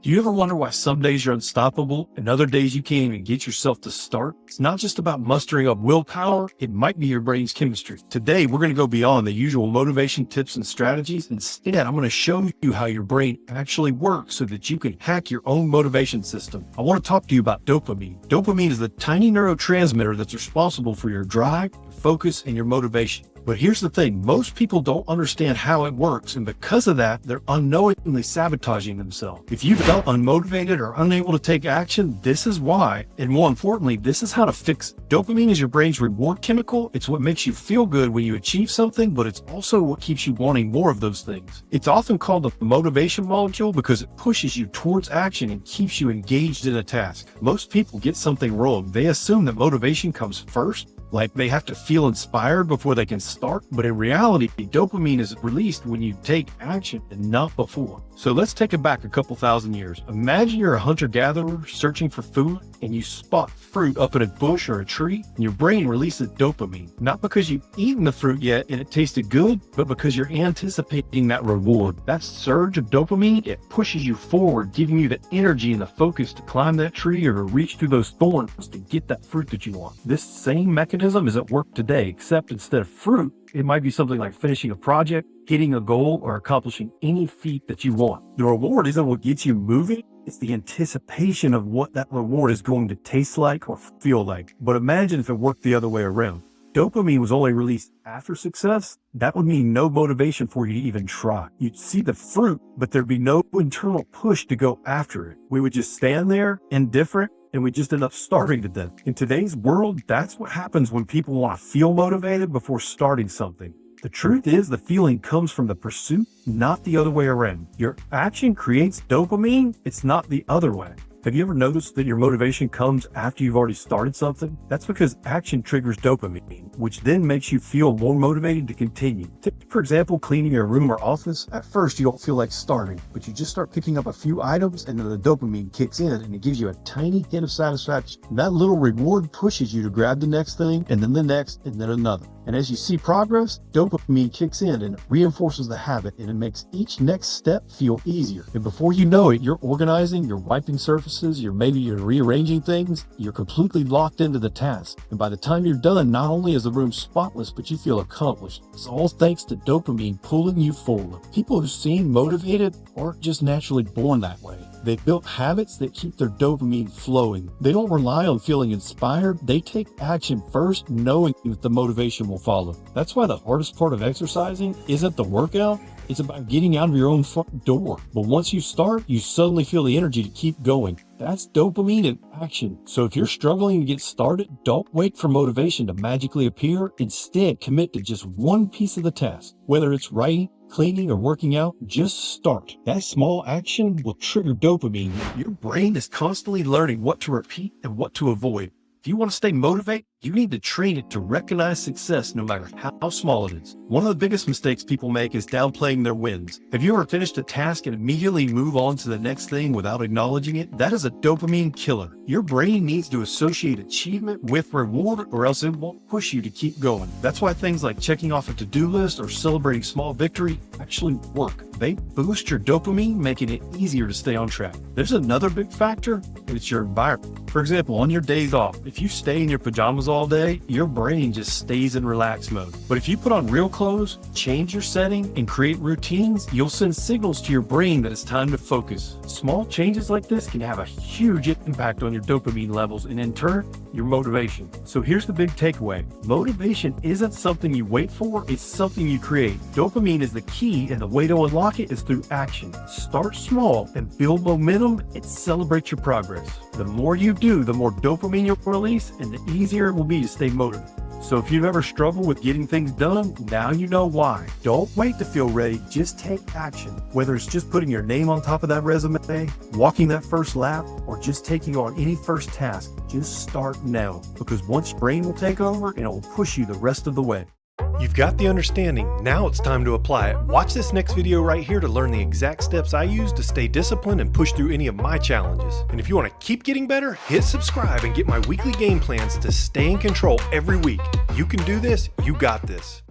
Do you ever wonder why some days you're unstoppable and other days you can't even get yourself to start? It's not just about mustering up willpower, it might be your brain's chemistry. Today, we're going to go beyond the usual motivation tips and strategies. Instead, I'm going to show you how your brain actually works so that you can hack your own motivation system. I want to talk to you about dopamine. Dopamine is the tiny neurotransmitter that's responsible for your drive, your focus, and your motivation. But here's the thing, most people don't understand how it works, and because of that, they're unknowingly sabotaging themselves. If you felt unmotivated or unable to take action, this is why, and more importantly, this is how to fix it. Dopamine is your brain's reward chemical. It's what makes you feel good when you achieve something, but it's also what keeps you wanting more of those things. It's often called the motivation molecule because it pushes you towards action and keeps you engaged in a task. Most people get something wrong. They assume that motivation comes first, like they have to feel inspired before they can start, but in reality, dopamine is released when you take action and not before. So let's take it back a couple thousand years. Imagine you're a hunter-gatherer searching for food and you spot fruit up in a bush or a tree, and your brain releases dopamine. Not because you've eaten the fruit yet and it tasted good, but because you're anticipating that reward. That surge of dopamine, it pushes you forward, giving you the energy and the focus to climb that tree or to reach through those thorns to get that fruit that you want. This same mechanism is at work today, except instead of fruit, it might be something like finishing a project, hitting a goal, or accomplishing any feat that you want. The reward isn't what gets you moving, it's the anticipation of what that reward is going to taste like or feel like. But imagine if it worked the other way around. Dopamine was only released after success. That would mean no motivation for you to even try. You'd see the fruit, but there'd be no internal push to go after it. We would just stand there, indifferent, and we just end up starving to death. In today's world, that's what happens when people want to feel motivated before starting something. The truth is the feeling comes from the pursuit, not the other way around. Your action creates dopamine, it's not the other way. Have you ever noticed that your motivation comes after you've already started something? That's because action triggers dopamine, which then makes you feel more motivated to continue. Take, for example, cleaning your room or office. At first, you don't feel like starting, but you just start picking up a few items and then the dopamine kicks in and it gives you a tiny hint of satisfaction. That little reward pushes you to grab the next thing and then the next and then another. And as you see progress, dopamine kicks in and it reinforces the habit and it makes each next step feel easier. And before you know it, you're organizing, you're wiping surfaces, you're rearranging things, you're completely locked into the task. And by the time you're done, not only is the room spotless, but you feel accomplished. It's all thanks to dopamine pulling you forward. People who seem motivated aren't just naturally born that way. They've built habits that keep their dopamine flowing. They don't rely on feeling inspired. They take action first, knowing that the motivation will follow. That's why the hardest part of exercising isn't the workout. It's about getting out of your own front door. But once you start, you suddenly feel the energy to keep going. That's dopamine in action. So if you're struggling to get started, don't wait for motivation to magically appear. Instead, commit to just one piece of the task. Whether it's writing, cleaning, or working out, just start. That small action will trigger dopamine. Your brain is constantly learning what to repeat and what to avoid. If you want to stay motivated, you need to train it to recognize success no matter how small it is. One of the biggest mistakes people make is downplaying their wins. Have you ever finished a task and immediately move on to the next thing without acknowledging it? That is a dopamine killer. Your brain needs to associate achievement with reward or else it won't push you to keep going. That's why things like checking off a to-do list or celebrating small victory actually work. They boost your dopamine, making it easier to stay on track. There's another big factor, and it's your environment. For example, on your days off, if you stay in your pajamas all day, your brain just stays in relaxed mode. But if you put on real clothes, change your setting, and create routines, you'll send signals to your brain that it's time to focus. Small changes like this can have a huge impact on your dopamine levels and in turn, your motivation. So here's the big takeaway. Motivation isn't something you wait for, it's something you create. Dopamine is the key, and the way to unlock it is through action. Start small and build momentum and celebrate your progress. The more you do, the more dopamine you'll release and the easier it will be to stay motivated. So if you've ever struggled with getting things done, now you know why. Don't wait to feel ready, just take action. Whether it's just putting your name on top of that resume, walking that first lap, or just taking on any first task, just start now. Because once your brain will take over and it will push you the rest of the way. You've got the understanding, now it's time to apply it. Watch this next video right here to learn the exact steps I use to stay disciplined and push through any of my challenges. And if you want to keep getting better, hit subscribe and get my weekly game plans to stay in control every week. You can do this, you got this.